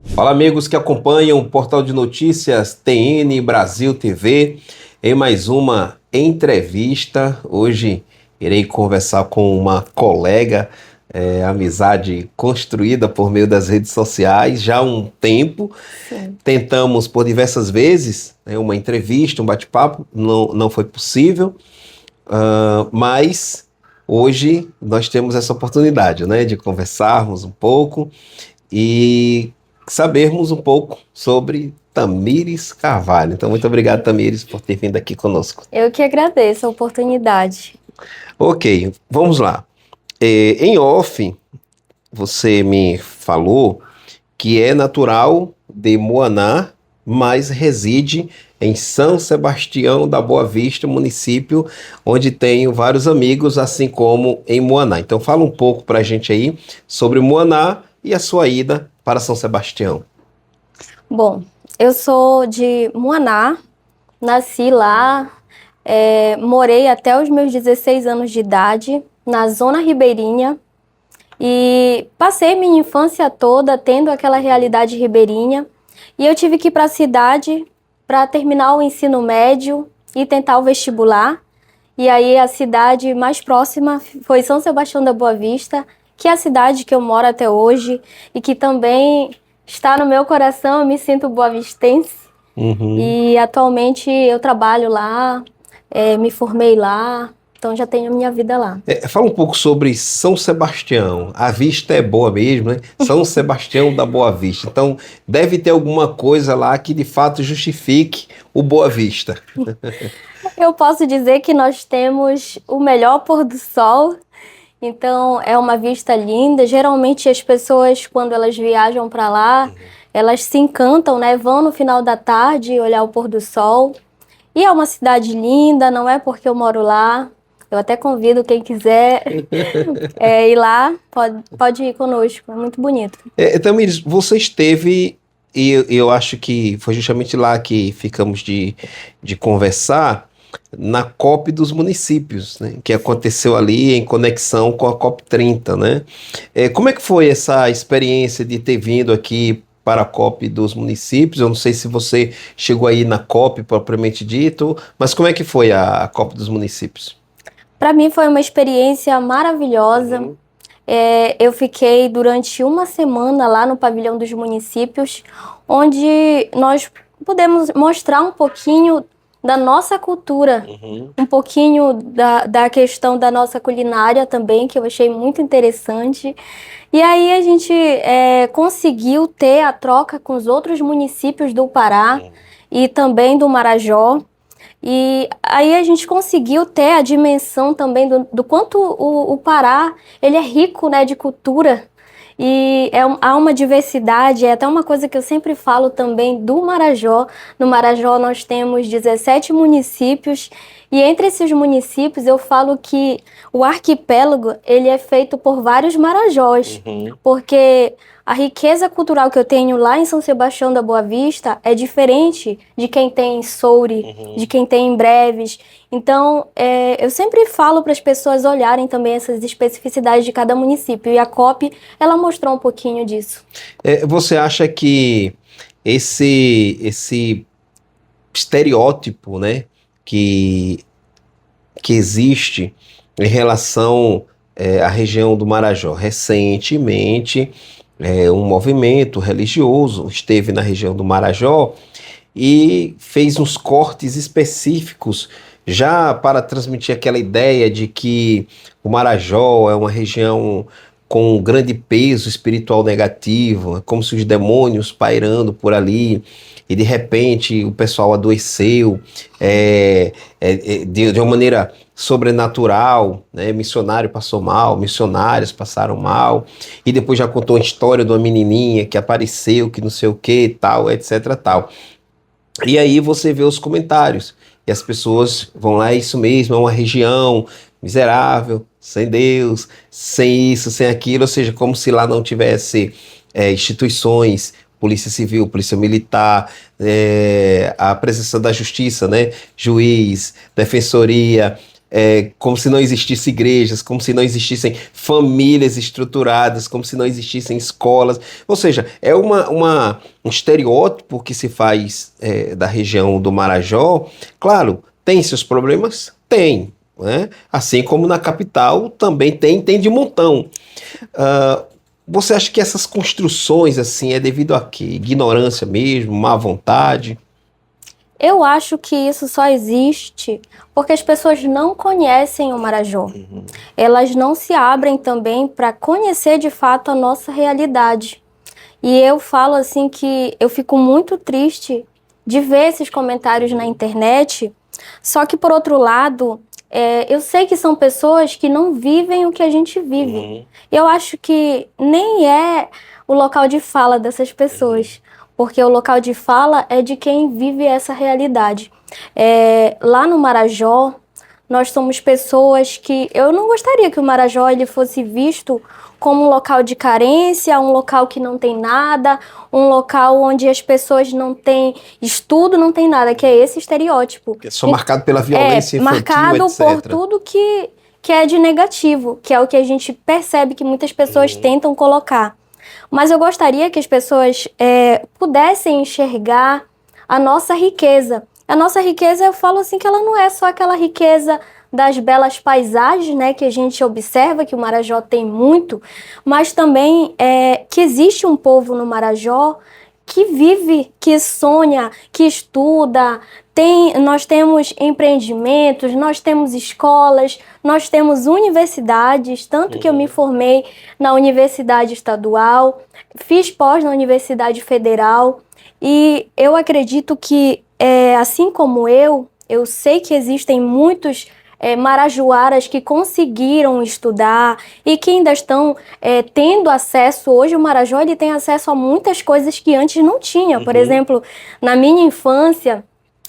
Fala, amigos que acompanham o portal de notícias TN Brasil TV, em mais uma entrevista. Hoje irei conversar com uma colega, amizade construída por meio das redes sociais já há um tempo. Sim. Tentamos por diversas vezes, uma entrevista, um bate-papo, não foi possível, mas hoje nós temos essa oportunidade, né, de conversarmos um pouco e sabermos um pouco sobre Tamires Carvalho. Então, muito obrigado, Tamires, por ter vindo aqui conosco. Eu que agradeço a oportunidade. Ok, vamos lá. Em off, você me falou que é natural de Moaná, mas reside em São Sebastião da Boa Vista, município onde tenho vários amigos, assim como em Moaná. Então, fala um pouco para a gente aí sobre Moaná e a sua ida para São Sebastião. Bom, eu sou de Moaná, nasci lá, morei até os meus 16 anos de idade, na zona ribeirinha, e passei minha infância toda tendo aquela realidade ribeirinha, e eu tive que ir para a cidade para terminar o ensino médio e tentar o vestibular. E aí a cidade mais próxima foi São Sebastião da Boa Vista, que é a cidade que eu moro até hoje e que também está no meu coração. Eu me sinto boavistense. E atualmente eu trabalho lá, me formei lá, então já tenho a minha vida lá. Fala um pouco sobre São Sebastião. A vista é boa mesmo, né? São Sebastião da Boa Vista. Então, deve ter alguma coisa lá que de fato justifique o Boa Vista. Eu posso dizer que nós temos o melhor pôr do sol, então é uma vista linda. Geralmente as pessoas, quando elas viajam para lá, elas se encantam, né? Vão no final da tarde olhar o pôr do sol. E é uma cidade linda, não é porque eu moro lá. Eu até convido quem quiser ir lá, pode ir conosco, é muito bonito. Tamires, você esteve, e eu acho que foi justamente lá que ficamos de conversar, na COP dos municípios, né, que aconteceu ali em conexão com a COP 30, né? Como é que foi essa experiência de ter vindo aqui para a COP dos municípios? Eu não sei se você chegou aí na COP propriamente dito, mas como é que foi a COP dos municípios? Para mim foi uma experiência maravilhosa. Eu fiquei durante uma semana lá no pavilhão dos municípios, onde nós pudemos mostrar um pouquinho da nossa cultura, um pouquinho da questão da nossa culinária também, que eu achei muito interessante. E aí a gente conseguiu ter a troca com os outros municípios do Pará e também do Marajó. E aí a gente conseguiu ter a dimensão também do quanto o Pará ele é rico, né, de cultura. E há uma diversidade, é até uma coisa que eu sempre falo também do Marajó. No Marajó nós temos 17 municípios e entre esses municípios eu falo que o arquipélago ele é feito por vários Marajós, porque a riqueza cultural que eu tenho lá em São Sebastião da Boa Vista é diferente de quem tem em Soure, de quem tem em Breves. Então, eu sempre falo para as pessoas olharem também essas especificidades de cada município. E a COP, ela mostrou um pouquinho disso. Você acha que esse estereótipo, né, que existe em relação à região do Marajó? Recentemente, um movimento religioso esteve na região do Marajó e fez uns cortes específicos já para transmitir aquela ideia de que o Marajó é uma região com um grande peso espiritual negativo, é como se os demônios pairando por ali, e de repente o pessoal adoeceu de uma maneira sobrenatural, né? Missionário passou mal, missionários passaram mal, e depois já contou a história de uma menininha que apareceu, que não sei o que, tal, etc, tal. E aí você vê os comentários, e as pessoas vão lá, é isso mesmo, é uma região miserável, sem Deus, sem isso, sem aquilo, ou seja, como se lá não tivesse instituições, polícia civil, polícia militar, a presença da justiça, né? Juiz, defensoria, como se não existissem igrejas, como se não existissem famílias estruturadas, como se não existissem escolas. Ou seja, é um estereótipo que se faz da região do Marajó. Claro, tem seus problemas? Tem. Né? Assim como na capital também tem de montão. Você acha que essas construções assim é devido a quê? Ignorância mesmo, má vontade? Eu acho que isso só existe porque as pessoas não conhecem o Marajó. Elas não se abrem também para conhecer de fato a nossa realidade. E eu falo assim que eu fico muito triste de ver esses comentários na internet, só que por outro lado, eu sei que são pessoas que não vivem o que a gente vive. E eu acho que nem é o local de fala dessas pessoas, porque o local de fala é de quem vive essa realidade. Lá no Marajó, nós somos pessoas que... Eu não gostaria que o Marajó ele fosse visto como um local de carência, um local que não tem nada, um local onde as pessoas não têm estudo, não tem nada, que é esse estereótipo. É só marcado pela violência infantil, marcado etc. por tudo que é de negativo, que é o que a gente percebe que muitas pessoas tentam colocar. Mas eu gostaria que as pessoas pudessem enxergar a nossa riqueza. A nossa riqueza, eu falo assim, que ela não é só aquela riqueza das belas paisagens, né, que a gente observa, que o Marajó tem muito, mas também que existe um povo no Marajó que vive, que sonha, que estuda. Nós temos empreendimentos, nós temos escolas, nós temos universidades, tanto que eu me formei na Universidade Estadual, fiz pós na Universidade Federal, e eu acredito que, assim como eu sei que existem muitos marajoaras que conseguiram estudar e que ainda estão tendo acesso. Hoje o Marajó ele tem acesso a muitas coisas que antes não tinha. Por exemplo, na minha infância,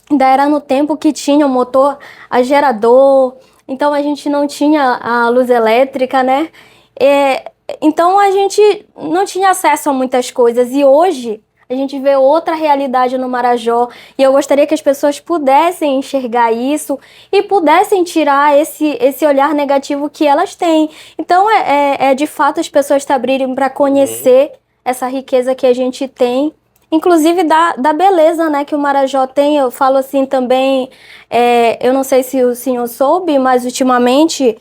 ainda era no tempo que tinha o motor a gerador, então a gente não tinha a luz elétrica, né? Então a gente não tinha acesso a muitas coisas, e hoje a gente vê outra realidade no Marajó, e eu gostaria que as pessoas pudessem enxergar isso e pudessem tirar esse olhar negativo que elas têm. Então de fato as pessoas se abrirem para conhecer essa riqueza que a gente tem, inclusive da beleza, né, que o Marajó tem. Eu falo assim também, eu não sei se o senhor soube, mas ultimamente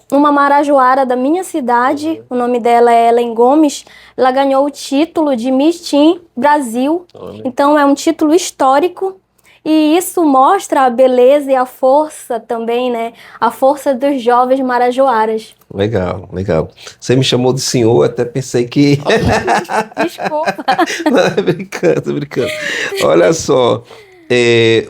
uma marajoara da minha cidade, o nome dela é Ellen Gomes, ela ganhou o título de Miss Teen Brasil. Então é um título histórico, e isso mostra a beleza e a força também, né, a força dos jovens marajoaras. Legal, legal. Você me chamou de senhor, até pensei que... Desculpa. Não, tô brincando. Olha só,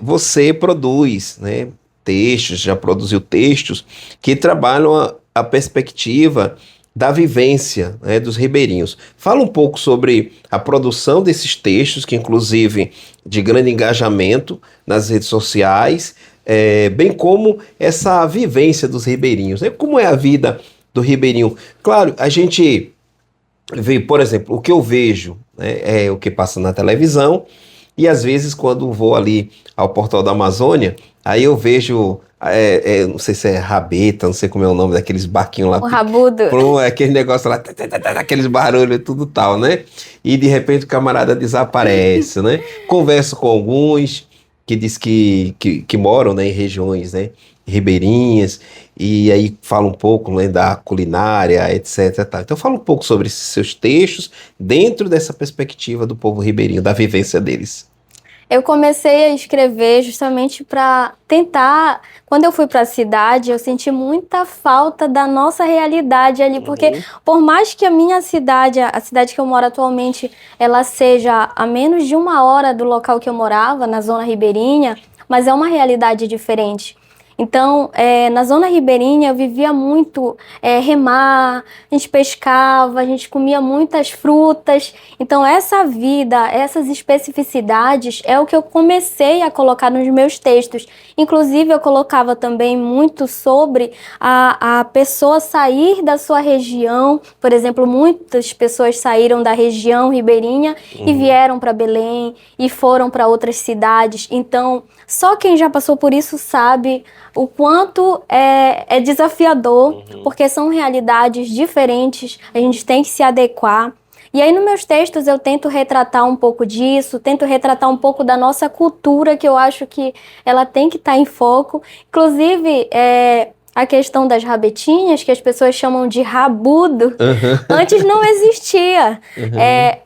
você produz, né, textos, já produziu textos que trabalham a perspectiva da vivência, né, dos ribeirinhos. Fala um pouco sobre a produção desses textos, que inclusive de grande engajamento nas redes sociais, bem como essa vivência dos ribeirinhos, né? Como é a vida do ribeirinho? Claro, a gente vê, por exemplo, o que eu vejo, né, é o que passa na televisão, e às vezes quando vou ali ao Portal da Amazônia, aí eu vejo, não sei se é rabeta, não sei como é o nome daqueles barquinhos lá. O rabudo. Aquele negócio lá, aqueles barulhos e tudo tal, né? E de repente o camarada desaparece, né? Converso com alguns que diz que moram, né, em regiões, né, ribeirinhas, e aí fala um pouco, né, da culinária, etc. Tá. Então fala um pouco sobre esses seus textos dentro dessa perspectiva do povo ribeirinho, da vivência deles. Eu comecei a escrever justamente para tentar... Quando eu fui para a cidade, eu senti muita falta da nossa realidade ali, porque por mais que a minha cidade, a cidade que eu moro atualmente, ela seja a menos de 1 hora do local que eu morava, na zona ribeirinha, mas é uma realidade diferente. Então, na zona ribeirinha eu vivia muito remar, a gente pescava, a gente comia muitas frutas. Então essa vida, essas especificidades é o que eu comecei a colocar nos meus textos. Inclusive eu colocava também muito sobre a pessoa sair da sua região. Por exemplo, muitas pessoas saíram da região ribeirinha e vieram para Belém e foram para outras cidades. Então, só quem já passou por isso sabe o quanto é desafiador, porque são realidades diferentes, a gente tem que se adequar. E aí, nos meus textos, eu tento retratar um pouco disso, tento retratar um pouco da nossa cultura, que eu acho que ela tem que estar em foco. Inclusive, a questão das rabetinhas, que as pessoas chamam de rabudo, antes não existia.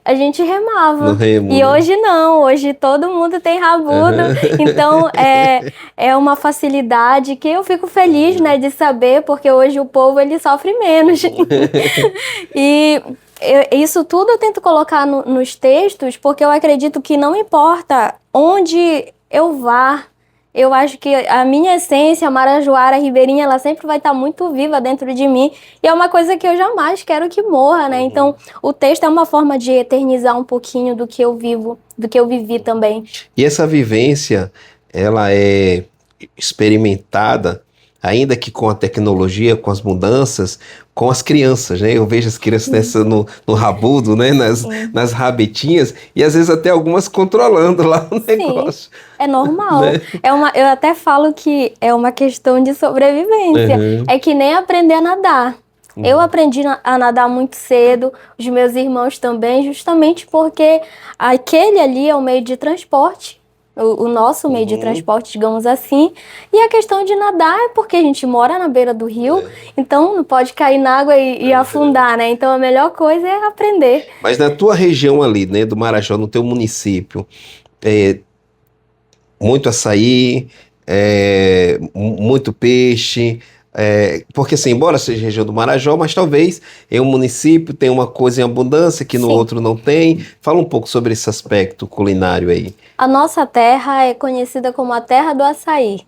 A gente remava. No remo, E né? hoje não, hoje todo mundo tem rabudo. Então, é uma facilidade que eu fico feliz, né, de saber, porque hoje o povo ele sofre menos. E isso tudo eu tento colocar nos textos, porque eu acredito que não importa onde eu vá, eu acho que a minha essência, a marajoara ribeirinha, ela sempre vai estar muito viva dentro de mim. E é uma coisa que eu jamais quero que morra, né? Então, o texto é uma forma de eternizar um pouquinho do que eu vivo, do que eu vivi também. E essa vivência, ela é experimentada, ainda que com a tecnologia, com as mudanças, com as crianças, né? Eu vejo as crianças no rabudo, né? Nas rabetinhas, e às vezes até algumas controlando lá o negócio. É normal. Né? Eu até falo que é uma questão de sobrevivência. É que nem aprender a nadar. Eu aprendi a nadar muito cedo, os meus irmãos também, justamente porque aquele ali é o meio de transporte, o nosso meio de transporte, digamos assim. E a questão de nadar é porque a gente mora na beira do rio, então não pode cair na água e afundar, né? Então a melhor coisa é aprender. Mas na tua região ali, né, do Marajó, no teu município, muito açaí, muito peixe, porque assim, embora seja região do Marajó, mas talvez em um município tenha uma coisa em abundância que no Sim. outro não tem. Fala um pouco sobre esse aspecto culinário aí. A nossa terra é conhecida como a terra do açaí.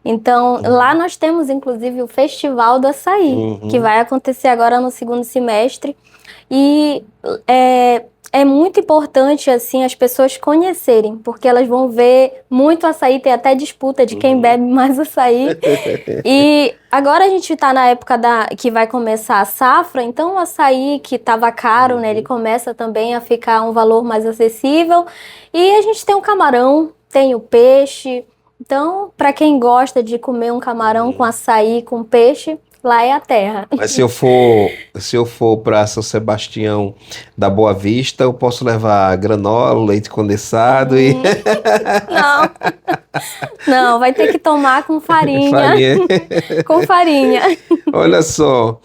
Então, lá nós temos inclusive o Festival do Açaí, que vai acontecer agora no segundo semestre. E é muito importante, assim, as pessoas conhecerem, porque elas vão ver muito açaí, tem até disputa de quem bebe mais açaí. E agora a gente está na época que vai começar a safra, então o açaí que estava caro, né, ele começa também a ficar um valor mais acessível. E a gente tem o camarão, tem o peixe. Então, para quem gosta de comer um camarão com açaí, com peixe, lá é a terra. Mas se eu for para São Sebastião da Boa Vista, eu posso levar granola, leite condensado e Não, vai ter que tomar com farinha. farinha. Com farinha. Olha só,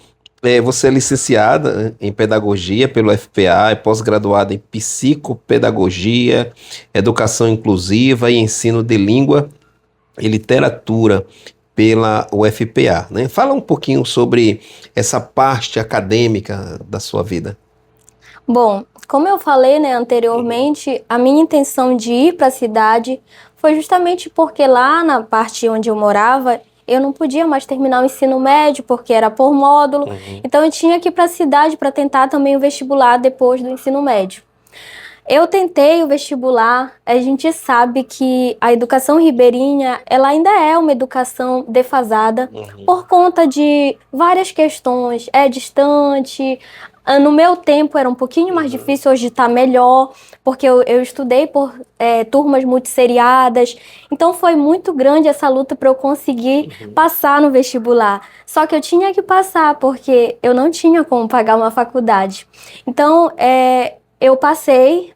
você é licenciada em pedagogia pelo FPA, é pós-graduada em psicopedagogia, educação inclusiva e ensino de língua e literatura pela UFPA, né? Fala um pouquinho sobre essa parte acadêmica da sua vida. Bom, como eu falei, né, anteriormente, a minha intenção de ir para a cidade foi justamente porque lá na parte onde eu morava, eu não podia mais terminar o ensino médio, porque era por módulo. Então eu tinha que ir para a cidade para tentar também o vestibular depois do ensino médio. Eu tentei o vestibular, a gente sabe que a educação ribeirinha, ela ainda é uma educação defasada por conta de várias questões, é distante. No meu tempo era um pouquinho mais difícil, hoje está melhor, porque eu estudei por turmas multisseriadas, então foi muito grande essa luta para eu conseguir passar no vestibular. Só que eu tinha que passar, porque eu não tinha como pagar uma faculdade. Então, eu passei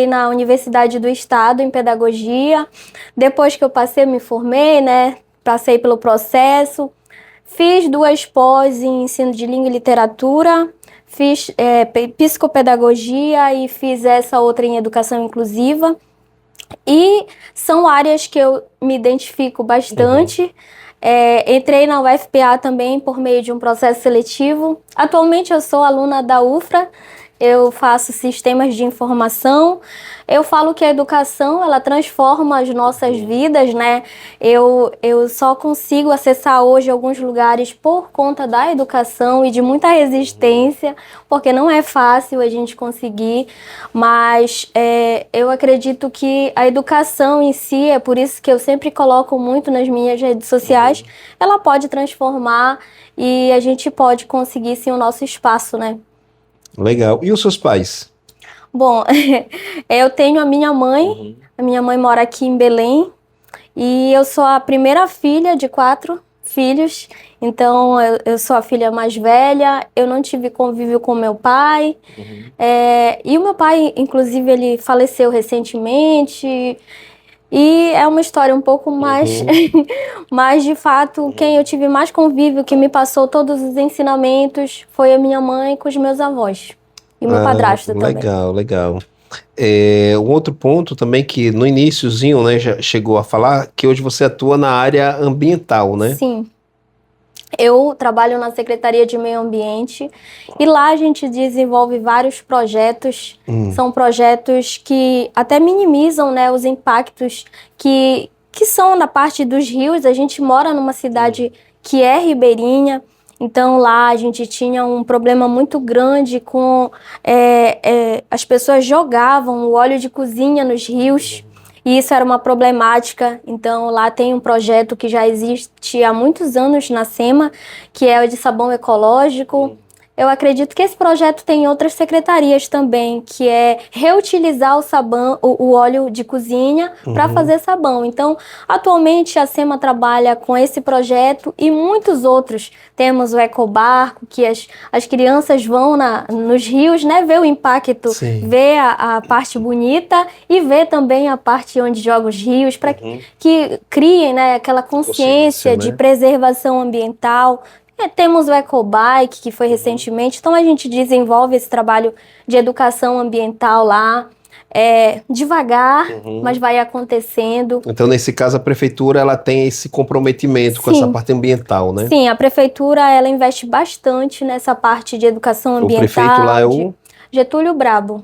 na Universidade do Estado em Pedagogia. Depois que eu passei, eu me formei, né? Passei pelo processo. Fiz 2 pós em ensino de língua e literatura. Fiz psicopedagogia e fiz essa outra em educação inclusiva. E são áreas que eu me identifico bastante. Entrei na UFPA também por meio de um processo seletivo. Atualmente eu sou aluna da UFRA. Eu faço sistemas de informação. Eu falo que a educação, ela transforma as nossas vidas, né? Eu só consigo acessar hoje alguns lugares por conta da educação e de muita resistência, porque não é fácil a gente conseguir, mas eu acredito que a educação em si, é por isso que eu sempre coloco muito nas minhas redes sociais, ela pode transformar e a gente pode conseguir sim o nosso espaço, né? Legal. E os seus pais? Bom, eu tenho a minha mãe mora aqui em Belém, E eu sou a primeira filha de 4 filhos, então eu sou a filha mais velha, eu não tive convívio com meu pai, e o meu pai, inclusive, ele faleceu recentemente, e é uma história um pouco mais, mas de fato, quem eu tive mais convívio, que me passou todos os ensinamentos, foi a minha mãe com os meus avós, e o meu padrasto também. Legal, legal. Um outro ponto também que no iniciozinho, né, já chegou a falar, que hoje você atua na área ambiental, né? Sim. Eu trabalho na Secretaria de Meio Ambiente e lá a gente desenvolve vários projetos. São projetos que até minimizam, né, os impactos que são na parte dos rios. A gente mora numa cidade que é ribeirinha, então lá a gente tinha um problema muito grande com... as pessoas jogavam o óleo de cozinha nos rios. E isso era uma problemática, então lá tem um projeto que já existe há muitos anos na SEMA, que é o de sabão ecológico. Eu acredito que esse projeto tem em outras secretarias também, que é reutilizar o sabão, o óleo de cozinha para fazer sabão. Então, atualmente a SEMA trabalha com esse projeto e muitos outros. Temos o ecobarco, que as crianças vão nos rios, né, ver o impacto, ver a parte bonita e ver também a parte onde joga os rios, para que criem, né, aquela consciência de preservação ambiental. Temos o Ecobike, que foi recentemente, então a gente desenvolve esse trabalho de educação ambiental lá, devagar, mas vai acontecendo. Então, nesse caso, a prefeitura ela tem esse comprometimento com essa parte ambiental, né? Sim, a prefeitura ela investe bastante nessa parte de educação ambiental. O prefeito lá é o... Getúlio Brabo.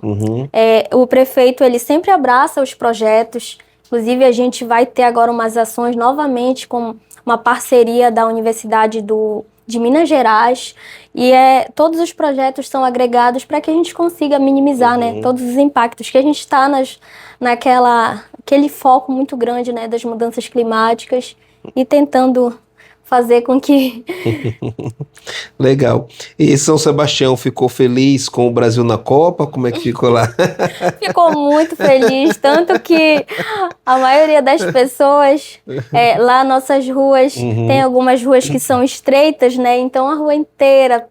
O prefeito ele sempre abraça os projetos, inclusive a gente vai ter agora umas ações novamente com uma parceria da Universidade de Minas Gerais, e todos os projetos são agregados para que a gente consiga minimizar, né, todos os impactos, que a gente está aquele foco muito grande, né, das mudanças climáticas e tentando fazer com que... Legal. E São Sebastião ficou feliz com o Brasil na Copa? Como é que ficou lá? Ficou muito feliz, tanto que a maioria das pessoas, lá nossas ruas, tem algumas ruas que são estreitas, né? Então a rua inteira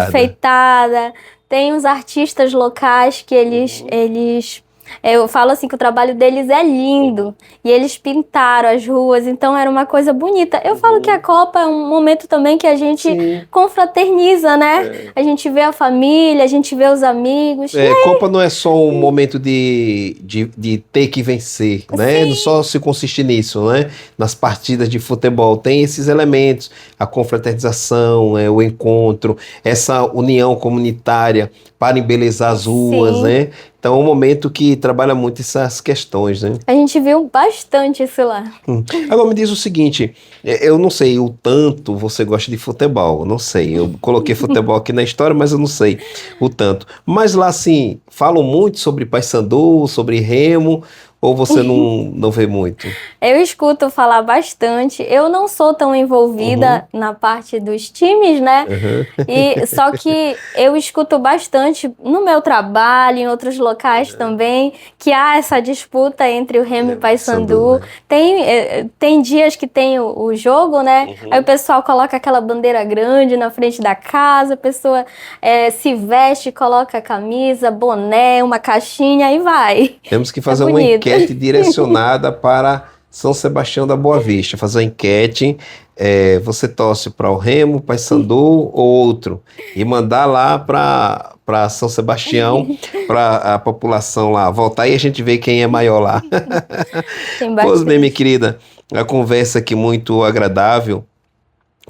enfeitada. Tem os artistas locais que eles eu falo assim que o trabalho deles é lindo e eles pintaram as ruas, então era uma coisa bonita. Eu falo que a Copa é um momento também que a gente confraterniza, né? A gente vê a família, a gente vê os amigos. Copa não é só um momento de ter que vencer, né? Não só se consiste nisso, né? Nas partidas de futebol tem esses elementos, a confraternização, o encontro, essa união comunitária para embelezar as ruas, né? Então é um momento que trabalha muito essas questões, né? A gente viu bastante isso lá. Agora me diz o seguinte, eu não sei o tanto você gosta de futebol, não sei, eu coloquei futebol aqui na história, mas eu não sei o tanto. Mas lá, assim, falam muito sobre Paysandu, sobre Remo, ou você não vê muito? Eu escuto falar bastante. Eu não sou tão envolvida na parte dos times, né? Só que eu escuto bastante no meu trabalho, em outros locais também, que há essa disputa entre o Remo e o Paysandu. Né? Tem dias que tem o jogo, né? Aí o pessoal coloca aquela bandeira grande na frente da casa, a pessoa se veste, coloca a camisa, boné, uma caixinha e vai. Temos que fazer uma enquete direcionada para São Sebastião da Boa Vista. Fazer uma enquete, você torce para o Remo, Paysandu ou outro? E mandar lá para São Sebastião, para a população lá votar e a gente vê quem é maior lá. Pois bem, minha querida, a conversa aqui muito agradável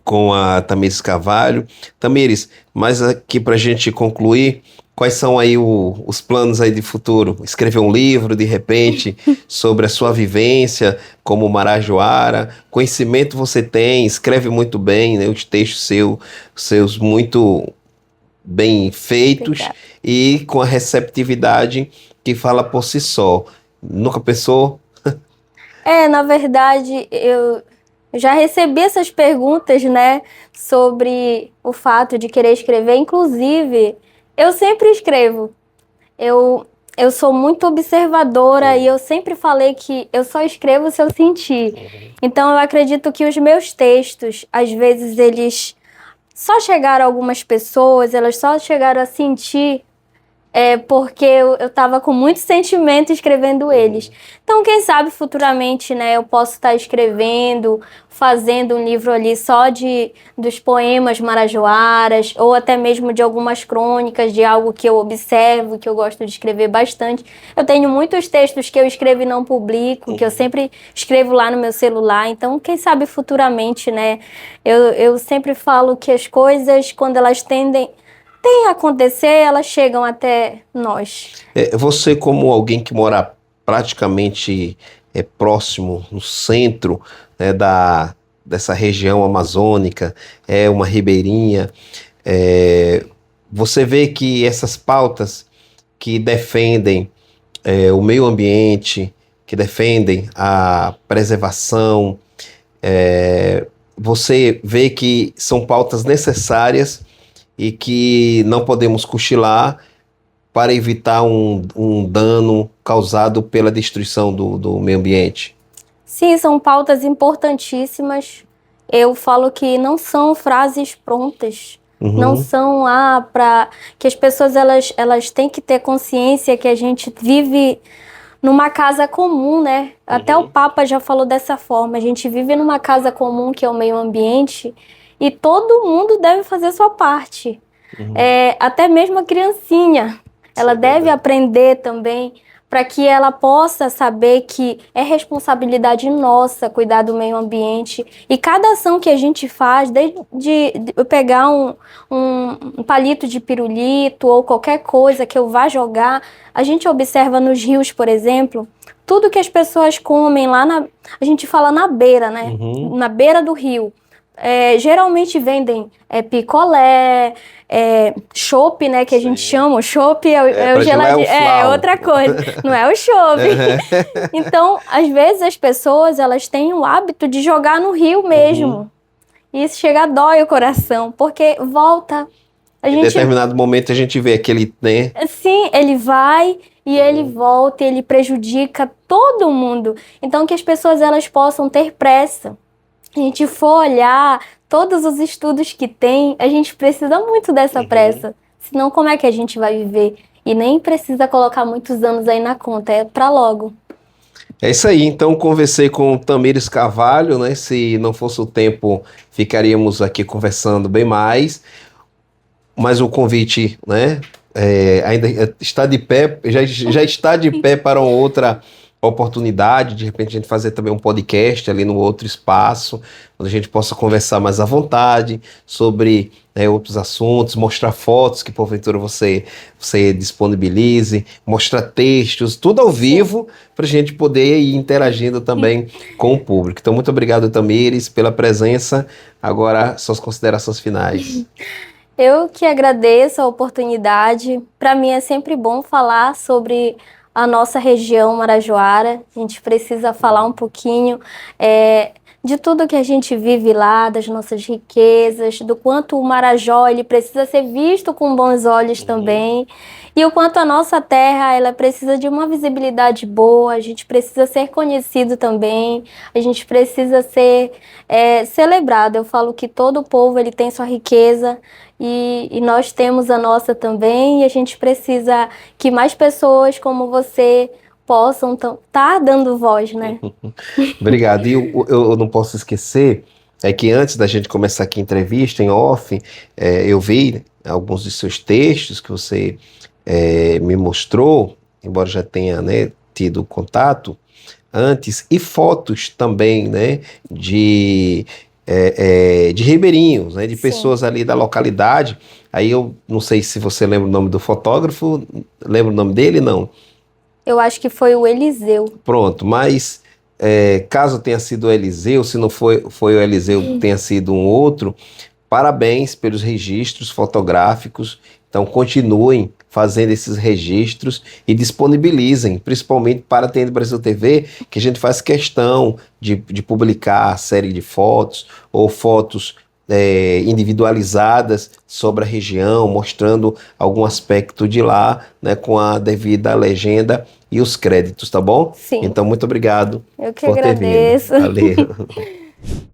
com a Tamires Carvalho. Tamires, mas aqui para a gente concluir, quais são aí os planos aí de futuro? Escrever um livro, de repente, sobre a sua vivência como marajoara? Conhecimento você tem, escreve muito bem, né? Os textos seus muito bem feitos. Obrigada. E com a receptividade que fala por si só. Nunca pensou? Na verdade, eu já recebi essas perguntas, né, sobre o fato de querer escrever. Inclusive, eu sempre escrevo. eu sou muito observadora e eu sempre falei que eu só escrevo se eu sentir. Então eu acredito que os meus textos, às vezes eles só chegaram a algumas pessoas, elas só chegaram a sentir porque eu tava com muito sentimento escrevendo eles. Então, quem sabe futuramente, né, eu posso estar escrevendo, fazendo um livro ali só dos poemas marajoaras, ou até mesmo de algumas crônicas, de algo que eu observo, que eu gosto de escrever bastante. Eu tenho muitos textos que eu escrevo e não publico, que eu sempre escrevo lá no meu celular. Então, quem sabe futuramente, né, eu sempre falo que as coisas, quando elas tendem a acontecer, elas chegam até nós. Você, como alguém que mora praticamente próximo, no centro, né, dessa região amazônica, é uma ribeirinha, você vê que essas pautas que defendem o meio ambiente, que defendem a preservação, você vê que são pautas necessárias e que não podemos cochilar para evitar um dano causado pela destruição do meio ambiente. Sim, são pautas importantíssimas. Eu falo que não são frases prontas. Não são para que as pessoas elas têm que ter consciência que a gente vive numa casa comum, né? Até o Papa já falou dessa forma. A gente vive numa casa comum que é o meio ambiente e todo mundo deve fazer sua parte. Até mesmo a criancinha, ela deve aprender também para que ela possa saber que é responsabilidade nossa cuidar do meio ambiente. E cada ação que a gente faz, desde eu pegar um palito de pirulito ou qualquer coisa que eu vá jogar, a gente observa nos rios, por exemplo, tudo que as pessoas comem lá a gente fala na beira, né? Na beira do rio. Geralmente vendem picolé, chopp, né, que a gente chama. O chopp é o geladinho, outra coisa, não é o chopp. Então, às vezes as pessoas, elas têm o hábito de jogar no rio mesmo. E isso chega a dói o coração, porque volta. Em determinado momento a gente vê aquele, né? Sim, ele vai e ele volta e ele prejudica todo mundo. Então, que as pessoas elas possam ter pressa. A gente for olhar todos os estudos que tem, a gente precisa muito dessa pressa. Senão, como é que a gente vai viver? E nem precisa colocar muitos anos aí na conta, é pra logo. É isso aí, então conversei com o Tamires Carvalho, né? Se não fosse o tempo, ficaríamos aqui conversando bem mais. Mas o convite, né? Ainda está de pé, já está de pé para uma outra oportunidade, de repente a gente fazer também um podcast ali no outro espaço, onde a gente possa conversar mais à vontade sobre outros assuntos, mostrar fotos que porventura você disponibilize, mostrar textos, tudo ao vivo, para a gente poder ir interagindo também com o público. Então, muito obrigado, Tamires, pela presença. Agora, suas considerações finais. Eu que agradeço a oportunidade. Para mim é sempre bom falar sobre a nossa região marajoara. A gente precisa falar um pouquinho de tudo que a gente vive lá, das nossas riquezas, do quanto o Marajó ele precisa ser visto com bons olhos também, e o quanto a nossa terra ela precisa de uma visibilidade boa, a gente precisa ser conhecido também, a gente precisa ser celebrado. Eu falo que todo povo ele tem sua riqueza, e nós temos a nossa também, e a gente precisa que mais pessoas como você possam estar dando voz, né? Obrigado. E eu não posso esquecer, que antes da gente começar aqui a entrevista, em off, eu vi alguns de seus textos que você me mostrou, embora já tenha, né, tido contato antes, e fotos também, né, de ribeirinhos, né, de pessoas ali da localidade. Aí eu não sei se você lembra o nome do fotógrafo, lembra o nome dele? Não. Eu acho que foi o Eliseu. Pronto, mas caso tenha sido o Eliseu, se não foi o Eliseu, tenha sido um outro, parabéns pelos registros fotográficos. Então continuem fazendo esses registros e disponibilizem, principalmente para a TN Brasil TV, que a gente faz questão de publicar a série de fotos ou fotos individualizadas sobre a região, mostrando algum aspecto de lá, né, com a devida legenda e os créditos, tá bom? Sim. Então, muito obrigado Eu que por ter vindo. agradeço. Valeu.